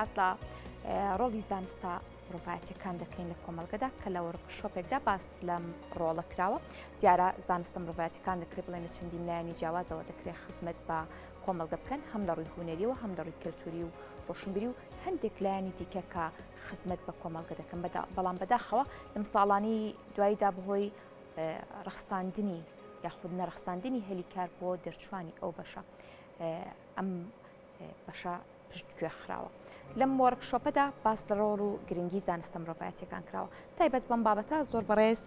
ئاستا ڕۆڵی زانستە مرۆڤایەتیەکان دەکەین لە کۆمەڵگەدا کە لە وەرکشۆپێکدا باس لەم ڕۆڵە کراوە. دیارە زانستە مرۆڤایەتیەکان دەکرێت بڵێن لە چەندین لایەنی جیاوازەوە دەکرێت خزمەت بە کۆمەڵگە بکەن، هەم لە ڕووی هونەریەوە هەم لە ڕووی کەلتوری و ڕۆشنبیری و هەندێک لایەنی دیکە کە خزمەت بە کۆمەڵگە دەکەن. بەڵام بەداخەوە لەم ساڵانی دواییدا بەهۆی ڕەخساندنی یاخود نەرەخساندنی هەلیکار بۆ دەرچوانی ئەو بەشە ئەم بەشە پشتگوێ خراوە. لەم وەرکشۆپەدا باس لە ڕۆڵ و گرنگی زانستە مرۆڤایەتیەکان کراوە. تایبەت بەم بابەتە زۆر بەڕێز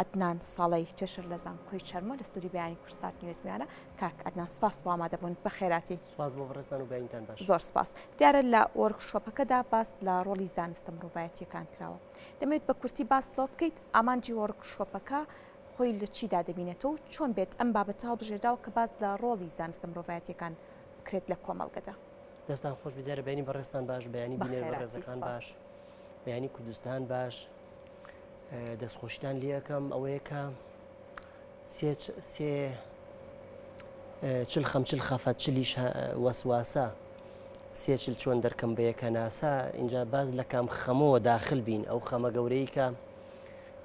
عەدنان ساڵەی توێشر لە زانکۆی چەرمۆ لە ستوری بەیانی کورسات نیوزمیانە. کاک عەدنان سپاس بۆ ئامادەبوونت بە خێراتی. سپاس بۆ بەڕێستان و بەینتان باش. زۆر سپاس. دیارە لە وەرکشۆپەکەدا باس لە ڕۆڵی زانستە مرۆڤایەتیەکان کراوە. دەمەوێت بە کورتی باس لەوە بکەیت ئامانجی وەرکشۆپەکە خۆی لە چیدا دەبینێتەوە و چۆن بێت ئەم بابەتە هەڵبژێردراوە کە باس لە ڕۆڵی زانستە مرۆڤایەتیەکان بکرێت لە کۆمەڵگەدا. دەستان خۆش بدارە بەینی بەڕێستان باش، بەیانی بینێ بەڕێزەکان باش، بەیانی کوردستان باش. دەستخۆشتان لێ یەکەم ئەوەیە کە چل خەم چل خەفەت چلیش وەسواسە سێچل چۆن دەرکەم بە یەکە ناسا. اینجا باز لە کام خەمەوە داخل بین، ئەو خەمە گەورەی کە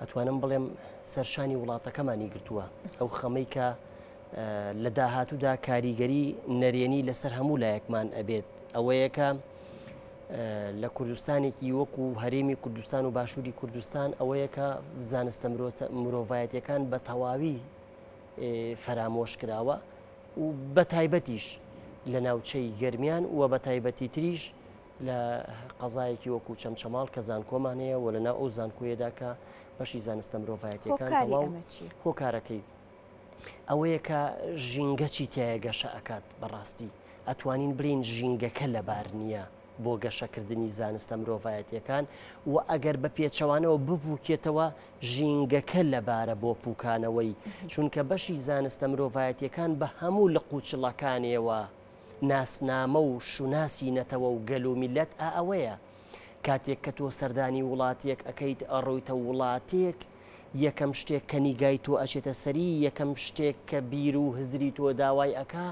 ئەتوانم بڵێم سەرشانی وڵاتەکەمانی گرتووە، ئەو خەمەی کە لە داهاتوودا کاریگەری نەرێنی لەسەر هەموو لایەکمان ئەبێت. ئەوەیە کە لە کوردستانێکی وەکو هەرێمی کوردستان و باشووری کوردستان ئەوەیە کە زانستە مرۆڤایەتیەکان بە تەواوی فەرامۆش کراوە و بە تایبەتیش لە ناوچەی گەرمیان و بە تایبەتی تریش لە قەزایەکی وەکو چەمچەماڵ کە زانکۆمان هەیە و لەناو ئەو زانکۆیەدا کە بەشی زانستە مرۆڤایەتیەکان هۆکارەکەی ئەوەیە کە ژینگەچی تایە گەشە ئەکات. بەڕاستی ئەتوانین بڵین ژینگەکە لەبار نییە بۆ گەشەکردنی زانستە مرۆڤایەتیەکان و ئەگەر بە پێچەوانەوە ببووکێتەوە ژینگەکە لەبارە بۆ پوکانەوەی، چونکە بەشی زانستە مرۆڤایەتیەکان بە هەموو لە قوچڵەکانیەوە ناسنامە و شوناسی نەتەوە و گەل و میلەت ئەوەیە. کاتێک کە تۆ سەردانی وڵاتێک ئەەکەیت ئەڕۆیتە وڵاتێک، یەکەم شتێک کە نیگای تۆ ئەچێتە سەری، یەکەم شتێک کە بیر و هزری تۆ داوای ئەکا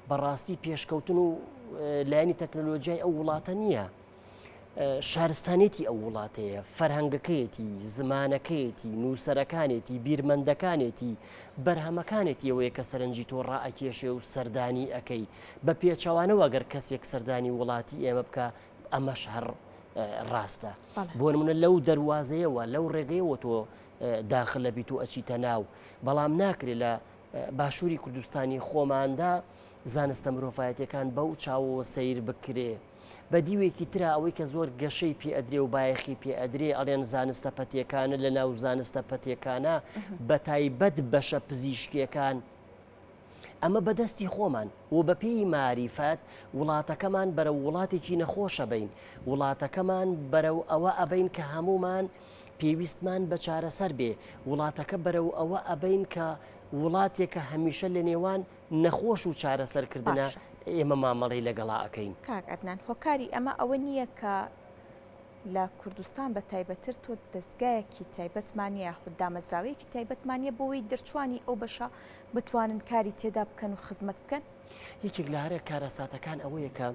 بەڕاستی پێشکەوتن و لایەنی تەکنۆلۆژیای ئەو وڵاتە نییە، شارستانێتی ئەو وڵاتەیە، فەرهەنگەکەیەتی، زمانەکەیەتی، نووسەرەکانێتی، بیرمەندەکانێتی، بەرهەمەکانێتی ئەوەیە کە سەرنجی تۆ ڕائەکێشێ و سەردانی ئەەکەی. بە پێچەوانەوە ئەگەر کەسێک سەردانی وڵاتی ئێمە بکە ئەمەش هەر ڕاستە. بۆ نمونە لەو دەواازەیەوە لەو ڕێگەیەوە تۆ داخل لە بیت و ئەچیتە ناو، بەڵام ناکرێت لە باشووری کوردستانی خۆماندا زانستە مرۆڤایەتیەکان بەو چاوەوە سیر بکرێ. بە دیوێکی ترا ئەوەی کە زۆر گەشەی پێ ئەدرێ و بایەخی پێ ئەدرێ ئەڵێن زانستە پەتیەکانە لە ناو زانستە پەتیەکانە بە تایبەت بەشە پزیشکیەکان. ئەمە بەدەستی خۆمان و بە پێی ماریفەت وڵاتەکەمان بەرەو وڵاتێکی نەخۆشە بین، وڵاتەکەمان بەرەو ئەوە ئەبین کە هەمومان پێویستمان بە چارەسەر بێ، وڵاتەکە بەرەو ئەوە ئەبین کە وڵاتێکە هەمیشە لە نێوان نەخۆش و چارەسەرکردنە ئێمە مامەڵی لەگەڵا ئەەکەین. کاک عەدنان، هۆکاری ئەمە ئەوە نییە کە لە کوردستان بە تایبەتر تۆ دەستگایەکی تایبەتمانە یاخود دامەزراوەیەکی تایبەتمانە بۆەوەی دەرچوانی ئەو بەشە بتوانن کاری تێدا بکەن و خزمەت بکەن؟ یەکێک لە هەرە کارەساتەکان ئەوەیە کە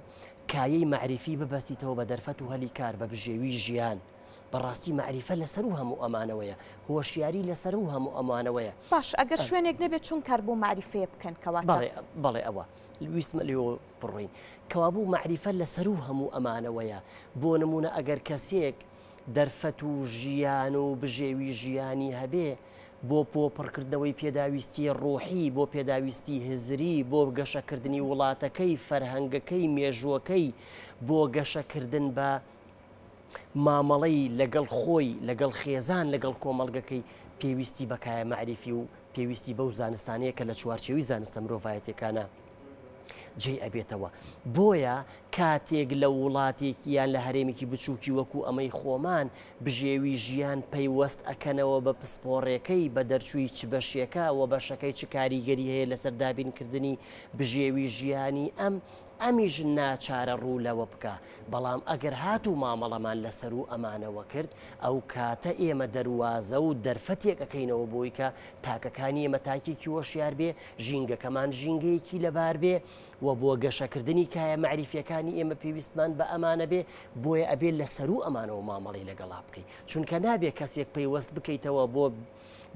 کایەی معریفی ببەستیتەوە بە دەرفەت و هەلی کار بە بژێوی ژیان. بەڕاستی معریفە لەسەر و هەموو ئەمانەوەیە، هۆشیاری لەسەر و هەموو ئەمانەوەیە. باش ئەگەر شوێنێک نەبێت چۆن کار بۆ معریفەیە بکەن کەواتە بەڵێ ئەوە ویستمە لێەوە بڕۆین کەوابوو معریفە لەسەر و هەموو ئەمانەوەیە. بۆ نمونە ئەگەر کەسێک دەرفەت و ژیان و بژێوی ژیانی هەبێ بۆ پۆپڕکردنەوەی پێداویستی ڕۆحی، بۆ پێداویستی هزری، بۆ گەشەکردنی وڵاتەکەی، فەرهەنگەکەی، مێژووەکەی، بۆ گەشەکردن بە مامەڵەی لەگەڵ خۆی، لەگەڵ خێزان، لەگەڵ کۆمەڵگەکەی پێویستی بەکایە معریفی و پێویستی بەو زانستانەیە کە لە چوارچێوی زانستە مرۆڤایەتیەکانە جێ ئەبێتەوە. بۆیە کاتێک لە وڵاتێکی یان لە هەرێمێکی بچووکی وەکو ئەمەی خۆمان بژێوی ژیان پەیوەست ئەکەنەوە بە پسپۆڕێکەی، بە دەرچووی چ بەشێکە و بەشەکەی چ کاریگەری هەیە لەسەر دابینکردنی بژێوی ژیانی ئەم ئەمیش ناچارە ڕوو لەوە بکە بەڵام ئەگەر هاتوو مامەڵەمان لەسەر و ئەمانەوە کرد ئەو کاتە ئێمە دەواازە و دەرفەتێکەکەینەوە بۆی کە تاکەکانی ئێمە تاکێکی وەشیار بێ ژینگەکەمان ژینگەیەکی لەبار بێ و بۆ گەشەکردنی کایە معریفیەکانی ئێمە پێویستمان بە ئەمانە بێ بۆیە ئەبێ لەسەر و ئەمانەوە مامەڵی لەگەڵا بکەیت چونکە نابێت کەسێک پەیوەست بکەیتەوە بۆ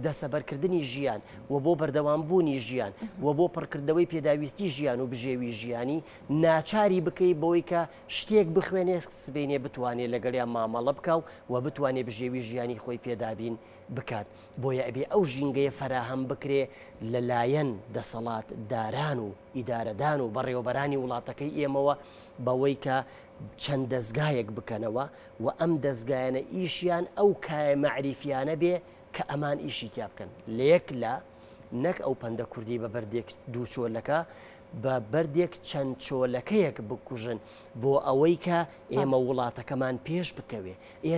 دەسەبەرکردنی ژیان و بۆ بەردەوامبوونی ژیان و بۆ پڕکردەوەی پێداویستی ژیان و بژێوی ژیانی ناچاری بکەی بۆی کە شتێک بخوێنێ سبینێ بتوانێت لەگەڵیان مامەڵە بکە و بتوانێت بژێوی ژیانی خۆی پێدابین بکات بۆیە ئەبێ ئەو ژینگەیە فەراهەم بکرێ لەلایەن دەسەڵات داران و ئیدارەدان و بەڕێوەبەرانی وڵاتەکەی ئێمەوە بەوەی کە چەند دەستگایەک بکەنەوە و ئەم دەستگایانە ئیشیان ئەو کایە معریفیانە بێ کە ئەمان ئیشی تیا بکەن لەیەک لە نەک ئەو پەندە کوردی بە بەردێک دوو چۆلەکە بە بەردێک چەند چۆلەکەیەک بکوژن بۆ ئەوەی کە ئێمە وڵاتەکەمان پێش بکەوێ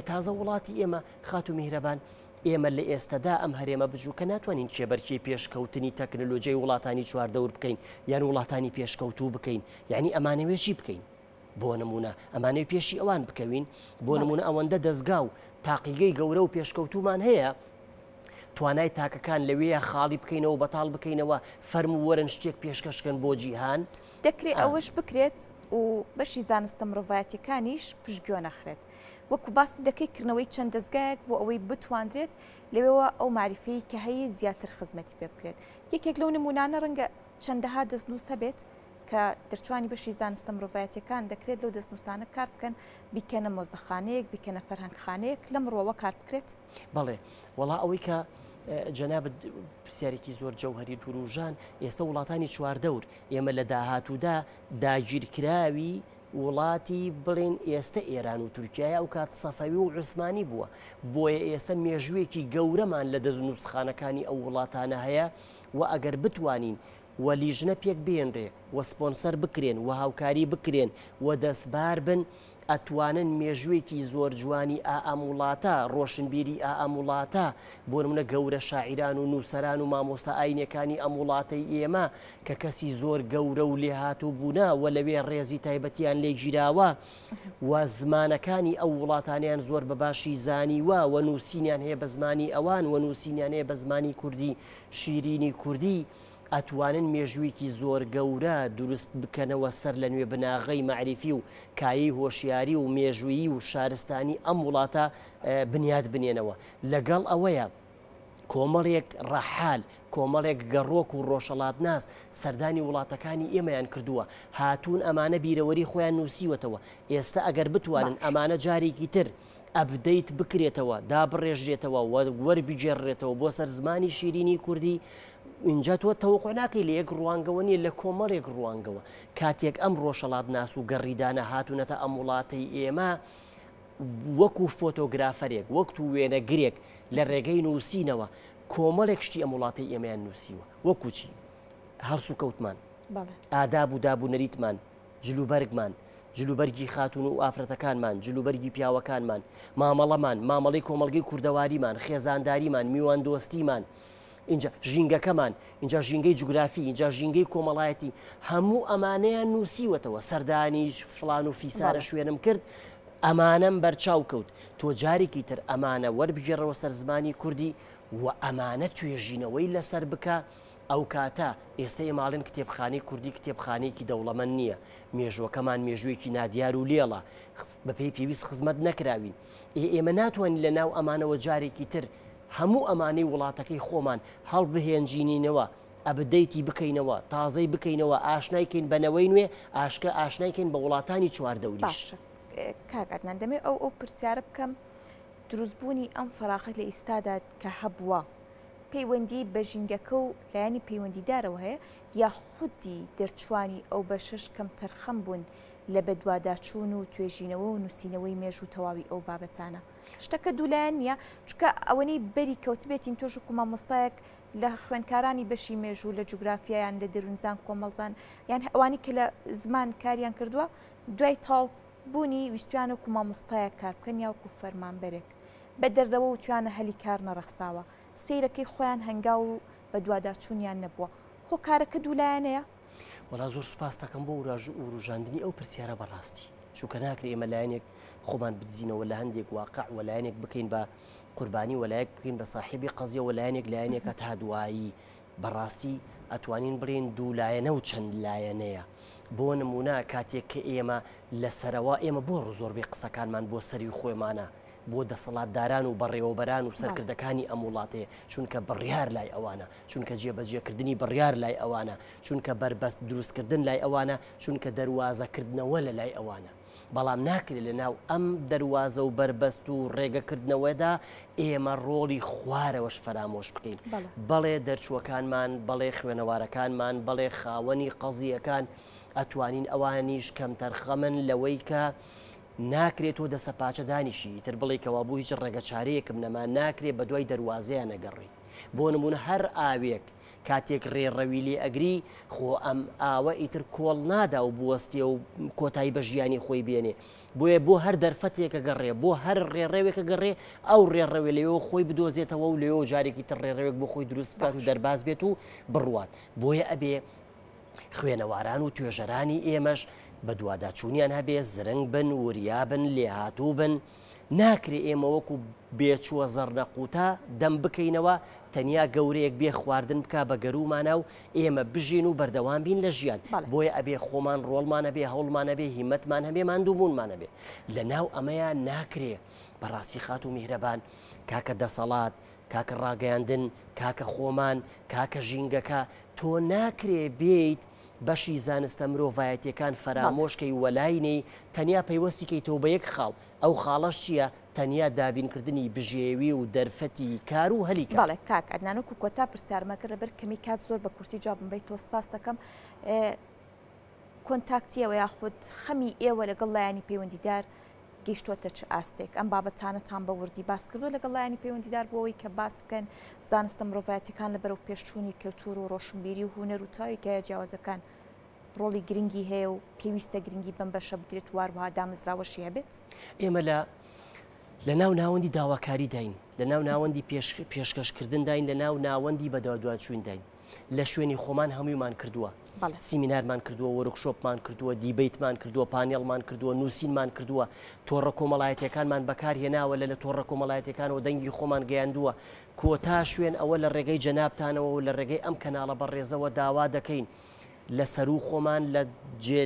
تازە وڵاتی ئێمە خات و میهرەبان ئێمە لە ئێستادا ئەم هەرێمە بجوو کە ناتوانین کێبەرکی پێشکەوتنی تەکنەلۆژیای وڵاتانی چواردەور بکەین یان وڵاتانی پێشکەوتوو بکەین یعنی ئەمانەوێژی بکەین بۆ نمونە ئەمانەی پێشی ئەوان بکەوین بۆ نمونە ئەوەندە دەستگا و تاقیگەی گەورە و پێشکەوتومان هەیە توانای تاکەکان لەوەیە خاڵی بکەینەوە بەتاڵ بکەینەوە فەرم و وەرن شتێک پێشکەشکن بۆ جیهان دەکرێت ئەوەش بکرێت و بەشی زانستە مرۆڤایەتیەکانیش پشتگوێ نەخرێت وەکو باسی دەکەیکردنەوەی چەند دەستگایەک بۆ ئەوەی بتواندرێت لەوێەوە ئەو معریفەی کە هەیە زیاتر خزمەتی پێ بکرێت یەکێک لەو نمونانە ڕەنگە چەندەها دەستنووس هەبێت کە دەرچوانی بەشی زانستە مرۆڤایەتیەکان دەکرێت لەو دەستنووسانە کار بکەن بیکەنە مۆزەخانەیەک بیکەنە فەرهەنگخانەیەک لە مرۆوە کار بکرێت بەڵێ وڵا ئەوەی کە جەناب پرسیارێکی زۆر جەوهەری توروژان ئێستا وڵاتانی چواردەور ئێمە لە داهاتوودا داگیرکراوی وڵاتی بڵێن ئێستا ئێران و تورکایە ئەو کات سەفەوی و عوسمانی بووە بۆیە ئێستا مێژوویەکی گەورەمان لە دەستنووسخانەکانی ئەو وڵاتانە هەیە و ئەگەر بتوانین و لیژنە پێک بێنرێ و سپۆنسەر بکرێن و هاوکاری بکرێن و دەستبار بن ئەتوانن مێژوویەکی زۆر جوانی ئەم وڵاتە ڕۆشنبیری ئەم وڵاتە بۆ نمونە گەورە شاعیران و نووسەران و مامۆستا ئاینەکانی ئەم وڵاتەی ئێمە کە کەسی زۆر گەورە و لێهاتوو بوونا و لەوێ ڕێزی تایبەتیان لێگیراوە و زمانەکانی ئەو وڵاتانیان زۆر بەباشی زانیوە و نووسینیان هەیە بە زمانی ئەوان و نووسینیان هەیە بە زمانی کوردی شیرینی کوردی ئەتوانن مێژوویەکی زۆر گەورە دروست بکەنەوە سەر لە نوێ بناغی معریفی و کایی هۆشیاری و مێژویی و شارستانی ئەم وڵاتە بنیاد بنێنەوە لەگەڵ ئەوەیە کۆمەڵێک ڕەحال کۆمەڵێک گەڕۆک و ڕۆژەڵات ناس سەردانی وڵاتەکانی ئێمەیان کردووە هاتوون ئەمانە بیرەوەری خۆیان نووسیوەتەوە ئێستا ئەگەر بتوانن ئەمانە جارێکی تر ئەبدەیت بکرێتەوە دابڕێژرێتەوە وەربیجێڕێتەوە بۆ سەر زمانی شیرینی کوردی اینجا تۆ تەوقع ناکەی لە یەک ڕوانگەوە نیە لە کۆمەڵێک ڕوانگەوە کاتێک ئەم ڕۆژەڵات ناس و گەڕیدانە هاتوونەتە ئەم وڵاتەی ئێمە وەکو فۆتۆگرافەرێک وەکو وێنەگرێک لە ڕێگەی نووسینەوە کۆمەڵێک شتی ئەم وڵاتی ئێمەیان نووسیوە وەکوچی هەرس و کەوتمان ئاداب و دابوونەریتمان جلوبەرگمان جلوبەرگی خاتون و ئافرەتەکانمان جلوبەرگی پیاوەکانمان مامەڵەمان مامەڵی کۆمەڵگەی کوردەواریمان خێزانداریمان میوان دۆستیمان اینجا ژینگەکەمان اینجا ژینگەی جوگرافی اینجا ژینگەی کۆمەڵایەتی هەموو ئەمانەیان نووسیوەتەوە سەردانی فلان و فیسارە شوێنم کرد ئەمانەم بەرچاو کەوت تۆ جارێکی تر ئەمانە وەربگێڕەوە سەر زمانی کوردی و ئەمانە توێژینەوەی لەسەر بکە ئەو کاتە ئێستا ئێماڵێن کتێبخانەی کوردی کتێبخانەیەکی دەوڵەمەند نییە مێژوەکەمان مێژوویەکی نادیار و لێڵە بەپێی پێویست خزمەت نەکراوین ئێمە ناتوانین لە ناو ئەمانەوە جارێکی تر هەموو ئەمانەی وڵاتەکەی خۆمان هەڵبهێنجینینەوە ئەبدەیتی بکەینەوە تازەی بکەینەوە ئاشنایکەین بەنەوەی نوێ ئاشنایکەین بە وڵاتانی چواردەوریش کاکاتنان دەمێ ئەو پرسیارە بکەم دروستبوونی ئەم فەراغەت لە ئێستادا کە هەبووە پەیوەندی بە ژینگەکە و لایانی پەیوەندیدارەوە هەیە یا خودی دەرچوانی ئەو بە شش کەم تەرخەم بوون لە بەدواداچوون و توێژینەوە و نووسینەوەی مێژ و تەواوی ئەو بابەتانە شتەکە دوولایەن نییە چکە ئەوەی بەری کەوتبێتین تۆژ و مامۆستایەک لە خوێندکارانی بەشی مێژوو لە جوگرافیایان لە دەروونزان کۆمەڵزان یان ئەوانی کە لە زمان کاریان کردووە دوای تاڵ بوونی ویستویانە و مامۆستایە کار بکەن یاوەکو فەرمانبەرێک بە دەردەوە و توانە هەلی کار نەڕەخساوە سیرەکەی خۆیان هەنگاو و بە دوواداچوونیان نەبووە هۆکارەکە دوولایەنەیە وڵا زۆر سوپاس دەکەم بۆ ڕژاندنی ئەو پرسیارە بەڕاستی چونکە ناکرێ ئێمە لایەنێک خۆمان بدزینەوە لە هەندێک واقع و لایەنێک بکەین بە قوربانی وەلایەک بکەین بە صاحبی قەزیە و لایەنێکە تا دوایی بەڕاستی ئەتوانین بڕێن دوو لایەنە و چەند لایەنەیە بۆ نمونە کاتێک کە ئێمە لەسەرەوە ئێمە بۆ زۆربەی قسەکانمان بۆ سەری خۆمانە بۆ دەسەڵاتداران و بەڕێوەبەران و سەرکردەکانی ئەم وڵاتەیە چونکە بڕیار لای ئەوانە چونکە جێبەجێکردنی بڕیار لای ئەوانە چونکە بربەست دروستکردن لای ئەوانە چونکە دەواازەکردنەوە لە لای ئەوانە بەڵام ناکرێت لە ناو ئەم دەواازە و بربەست و ڕێگەکردنەوەدا ئێمە ڕۆڵی خوارەوەش فەرامۆش بکەین بەڵێ دەرچووەکانمان بەڵێ خوێنەوارەکانمان بەڵێ خاوەنی قەزیەکان ئەتوانین ئەوانیش کەم تەرخەمن لەوەی کە ناکرێت تۆ دەسەپاچە دانیشی تر بڵێ کەوا بوو هیچ ڕێگە چارەیەکم نەما ناکرێت بە دوای دەواازەیە نەگەڕی بۆ نمونە هەر ئاوێک کاتێک ڕێڕەوی لێ ئەگری خۆ ئەم ئاوە ئیتر کۆڵ نادا و بوەستیە و کۆتایی بە ژیانی خۆی بێنێ بۆیە بۆ هەر دەرفەتێکە گەڕێ بۆ هەر ڕێڕەوێکە گەڕێ ئەو ڕێڕەوێ لەوە خۆی بدۆزێتەوە و لەوە جارێکی تر ڕێڕەوێک بۆ خۆی دروست بکات و دەرباز بێت و بڕوات بۆیە ئەبێ خوێنەواران و توێژەرانی ئێمەش بە دوواداچوونیان هەبێ زرنگ بن وریابن لێهاتوو بن ناکرێ ئێمە وەکو بێچووە زەڕنەقوتە دەم بکەینەوە تەنیا گەورەیەک بێ خواردن بکە بە گەرومانە و ئێمە بژین و بەردەوام بین لە ژیان بۆیە ئەبێ خۆمان ڕۆڵمانە بێ هەوڵمانە بێ هیمەتمان هەبێ ماندووبوونمانە بێ لە ناو ئەمەیە ناکرێ بەڕاستی خات و میهرەبان کاکە دەسەڵات کاکە ڕاگەیاندن کاکە خۆمان کاکە ژینگەکە تۆ ناکرێ بێیت بەشی زانستە مرۆڤایەتیەکان فەرامۆشکەی وەلاینەی تەنیا پەیوەستیکەی تۆ بە یەک خاڵ ئەو خاڵەش چییە تەنیا دابینکردنی بژێوی و دەرفەتی کار و هەلیکە بەڵێ کاک ئەدنانوک و کۆتا پرسیارمەکە بەر کەمی کات زۆر بە کورتی جوابم بیت تۆ سپاس دەکەم کۆنتاکتیەوە یاخود خەمی ئێوە لەگەڵ لایانی پەیوەندیدار گەیشتوتە چ ئاستێک ئەم بابەتانەتان بە وردی باس کردووە لەگەڵ لایانی پەیوەندیدار بۆەوەی کە باس بکەن زانستە مرۆڤایەتیەکان لەبەرەو پێشچوونی کللتور و ڕۆشنبیری و هونەر و تاوێکە جیاوازەکان ڕۆڵی گرنگی هەیە و پێویستە گرنگی بەم بەشە بدرێت واروها دامەزراوەشی هەبێت ئێمە لە ناو ناوەندی داواکاری داین لە ناو ناوەندی پێشکەشکردن داین لە ناو ناوەندی بەدادوچوون داین لە شوێنی خۆمان هەموویمان کردووە سیمینارمان کردووە وەرکشۆپمان کردووە دیبیتمان کردووە پانێڵمان کردووە نووسینمان کردووە تۆڕە کۆمەڵایەتەکانمان بەکارهێناوە لە تۆڕە کۆمەڵایەتەکانەوە دەنگی خۆمان گەیاندووە کۆتا شوێن ئەوە لە ڕێگەی جەنابتانەوە و لە ڕێگەی ئەم کەناڵە بەڕێزەوە داوا دەکەین لە سەرو خۆمان لە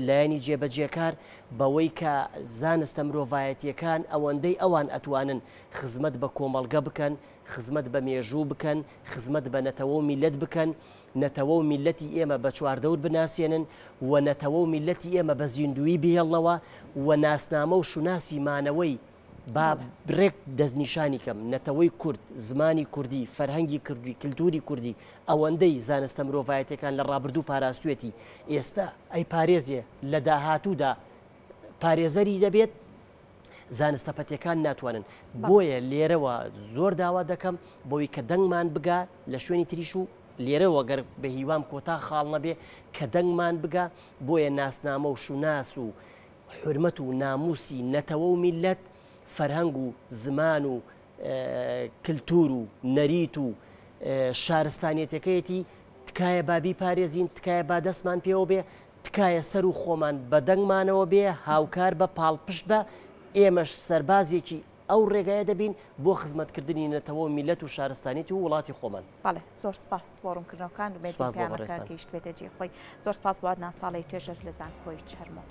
لایەنی جێبەجێکار بەوەی کە زانستە مرۆڤایەتیەکان ئەوەندەی ئەوان ئەتوانن خزمەت بە کۆمەڵگە بکەن خزمەت بە مێژوو بکەن خزمەت بە نەتەوە و میلەت بکەن نەتەوە و میلەتی ئێمە بە چواردەور بناسیێنن و نەتەوە و میلەتی ئێمە بە زیندوی بهێڵنەوە و ناسنامە و شوناسی مانەوەی با برێک دەستنیشانی کەم نەتەوەی کورد زمانی کوردی فەرهەنگی کوردی کللتوری کوردی ئەوەندەی زانستە مرۆڤایەتەکان لە ڕابردوو پاراستوێتی ئێستا ئەی پارێزیە لە داهاتوودا پارێزەری دەبێت زانستە پەتیەکان ناتوانن بۆیە لێرەوە زۆر داوا دەکەم بۆی کە دەنگمان بگا لە شوێنی تریش و لێرەوە گەر بە هیوام کۆتا خاڵ نەبێ کە دەنگمان بگا بۆیە ناسنامە و شوناس و حرمەت و ناموسی نەتەوە و میلەت فەرهەنگ و زمان و کللتور و نەریت و شارستانیەتەکەیەتی تکایە بابی پارێزین تکایە با دەستمان پێوە بێ تکایە سەر و خۆمان بە دەنگمانەوە بێ هاوکار بە پاڵپشت بە ئێمەش سەربازێکی ئەو ڕێگایە دەبین بۆ خزمەتکردنی نەتەوە میلەت و شارستانیەتی و وڵاتی خۆمان بەڵێ زۆر سپاس بۆ ڕوونکردنەوەکان و بێتیانەکە گەیشت بێتە جێ خۆی زۆر سپاس بۆ عەدنان ساڵی توێژەر لە زانکۆی چەرمۆ